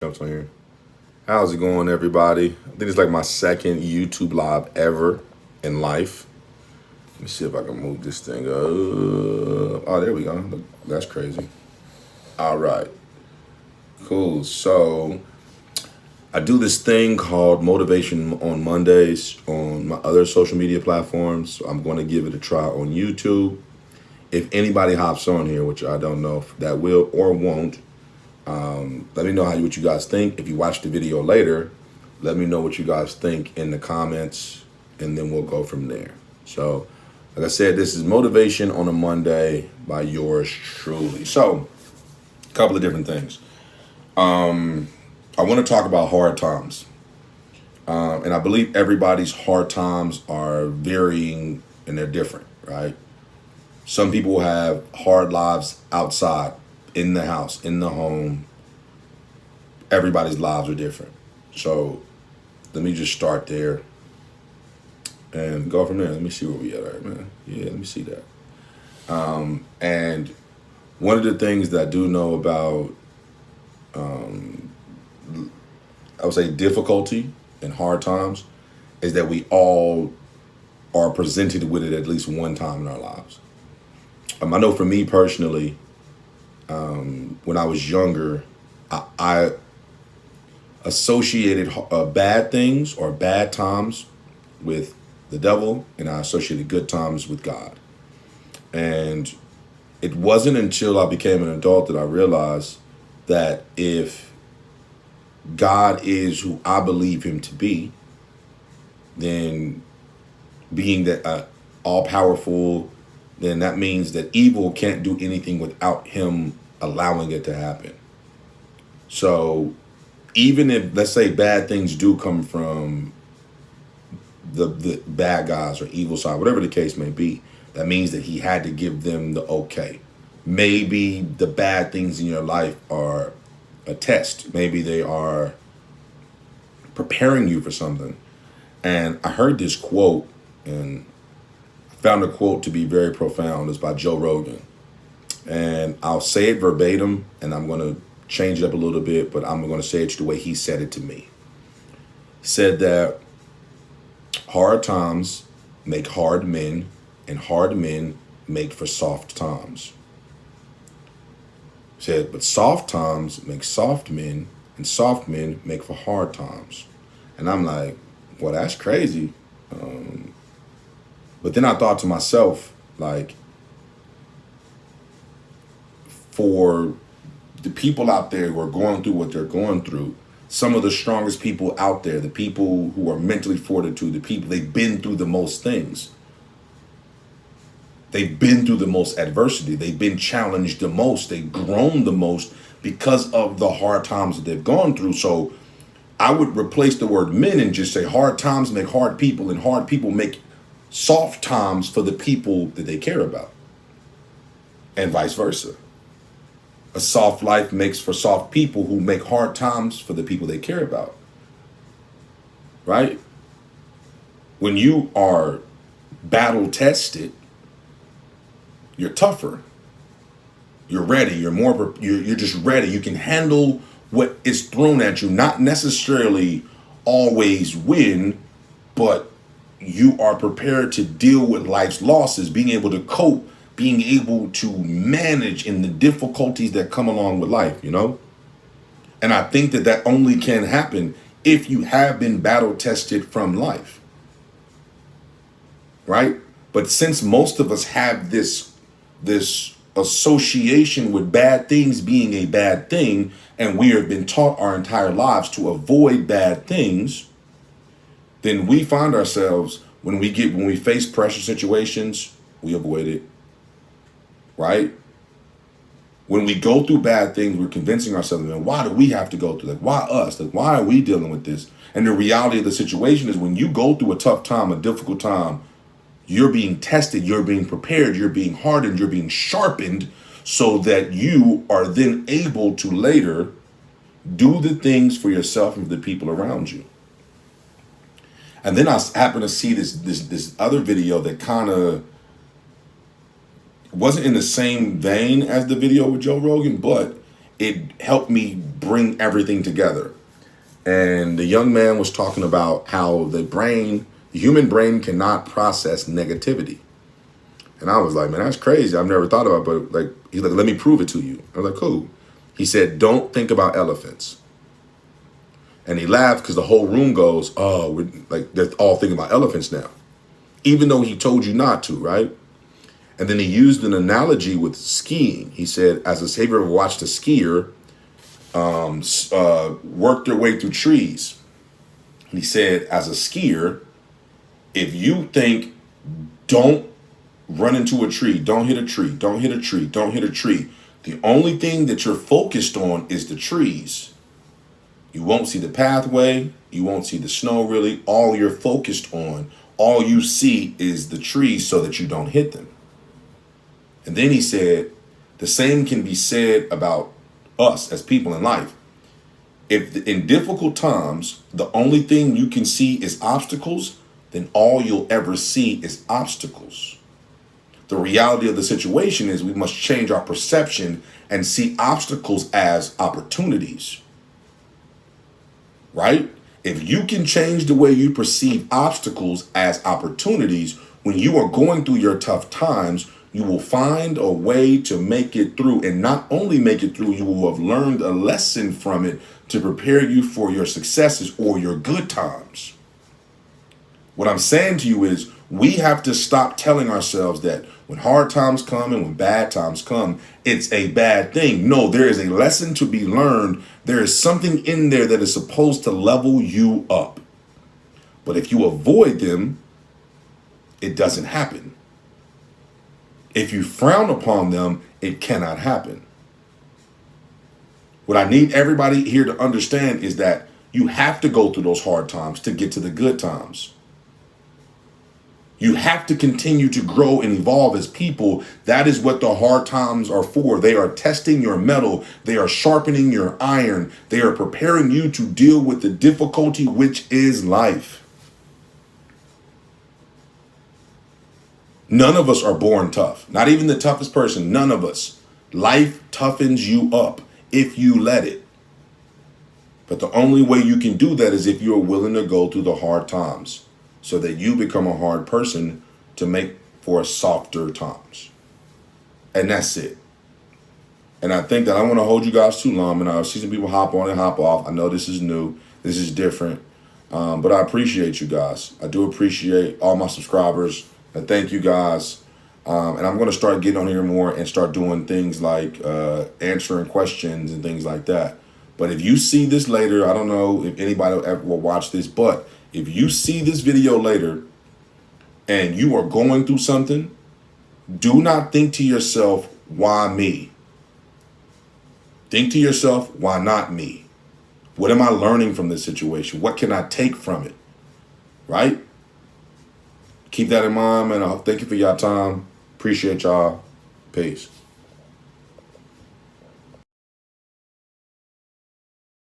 Jumps on here. How's it going, everybody? I think it's like my second YouTube live ever in life. Let me see if I can move this thing up. Oh, there we go. Look, that's crazy. All right, cool. So I do this thing called Motivation on Mondays on my other social media platforms. So I'm going to give it a try on YouTube. If anybody hops on here, which I don't know if that will or won't, let me know what you guys think. If you watch the video later, let me know what you guys think in the comments, and then we'll go from there. So, like I said, this is Motivation on a Monday by yours truly. So, a couple of different things. I want to talk about hard times. And I believe everybody's hard times are varying and they're different, right? Some people have hard lives outside, in the house, in the home. Everybody's lives are different. So let me just start there and go from there. Let me see where we at, all right, man. Yeah, let me see that. And one of the things that I do know about, I would say, difficulty and hard times is that we all are presented with it at least one time in our lives. I know for me personally, when I was younger, I associated bad things or bad times with the devil, and I associated good times with God. And it wasn't until I became an adult that I realized that if God is who I believe him to be, then being that all powerful, then that means that evil can't do anything without him allowing it to happen. So even if, let's say, bad things do come from the bad guys or evil side, whatever the case may be, that means that he had to give them the okay. Maybe the bad things in your life are a test. Maybe they are preparing you for something. And I heard this quote and found a quote to be very profound. It's by Joe Rogan. And I'll say it verbatim, and I'm going to change it up a little bit, but I'm going to say it the way he said it to me. He said that hard times make hard men, and hard men make for soft times. He said, but soft times make soft men, and soft men make for hard times. And I'm like, well, that's crazy. But then I thought to myself, like, for the people out there who are going through what they're going through, some of the strongest people out there, the people who are mentally fortitude, the people, they've been through the most things. They've been through the most adversity. They've been challenged the most. They've grown the most because of the hard times that they've gone through. So I would replace the word men and just say hard times make hard people, and hard people make soft times for the people that they care about, and vice versa. A soft life makes for soft people who make hard times for the people they care about, right? When you are battle tested, you're tougher. You're ready. You're just ready. You can handle what is thrown at you, not necessarily always win, but you are prepared to deal with life's losses, being able to cope, being able to manage in the difficulties that come along with life, you know? And I think that only can happen if you have been battle tested from life, right? But since most of us have this association with bad things being a bad thing, and we have been taught our entire lives to avoid bad things, then we find ourselves, when we face pressure situations, we avoid it. Right? When we go through bad things, we're convincing ourselves, man, why do we have to go through that? Why us? Like, why are we dealing with this? And the reality of the situation is, when you go through a tough time, a difficult time, you're being tested, you're being prepared, you're being hardened, you're being sharpened, so that you are then able to later do the things for yourself and for the people around you. And then I happened to see this other video that kind of wasn't in the same vein as the video with Joe Rogan, but it helped me bring everything together. And the young man was talking about how the human brain cannot process negativity. And I was like, man, that's crazy. I've never thought about it. But like, he's like, let me prove it to you. I was like, cool. He said, don't think about elephants. And he laughed because the whole room goes, oh, they're all thinking about elephants now. Even though he told you not to, right? And then he used an analogy with skiing. He said, as a savior ever watched a skier work their way through trees. He said, as a skier, if you think, don't run into a tree, don't hit a tree, don't hit a tree, don't hit a tree, the only thing that you're focused on is the trees. You won't see the pathway. You won't see the snow really. All you're focused on, all you see is the trees so that you don't hit them. And then he said, the same can be said about us as people in life. If in difficult times, the only thing you can see is obstacles, then all you'll ever see is obstacles. The reality of the situation is we must change our perception and see obstacles as opportunities. Right? If you can change the way you perceive obstacles as opportunities, when you are going through your tough times, you will find a way to make it through. And not only make it through, you will have learned a lesson from it to prepare you for your successes or your good times. What I'm saying to you is we have to stop telling ourselves that when hard times come and when bad times come, it's a bad thing. No, there is a lesson to be learned. There is something in there that is supposed to level you up. But if you avoid them, it doesn't happen. If you frown upon them, it cannot happen. What I need everybody here to understand is that you have to go through those hard times to get to the good times. You have to continue to grow and evolve as people. That is what the hard times are for. They are testing your metal. They are sharpening your iron. They are preparing you to deal with the difficulty, which is life. None of us are born tough. Not even the toughest person. None of us. Life toughens you up if you let it. But the only way you can do that is if you are willing to go through the hard times, so that you become a hard person to make for softer times. And that's it. And I think that I don't want to hold you guys too long. And I've seen some people hop on and hop off. I know this is new. This is different. But I appreciate you guys. I do appreciate all my subscribers. And thank you guys. And I'm going to start getting on here more and start doing things like answering questions and things like that. But if you see this later, I don't know if anybody will watch this, but if you see this video later and you are going through something, do not think to yourself, why me? Think to yourself, why not me? What am I learning from this situation? What can I take from it? Right? Keep that in mind, man. Thank you for your time. Appreciate y'all. Peace.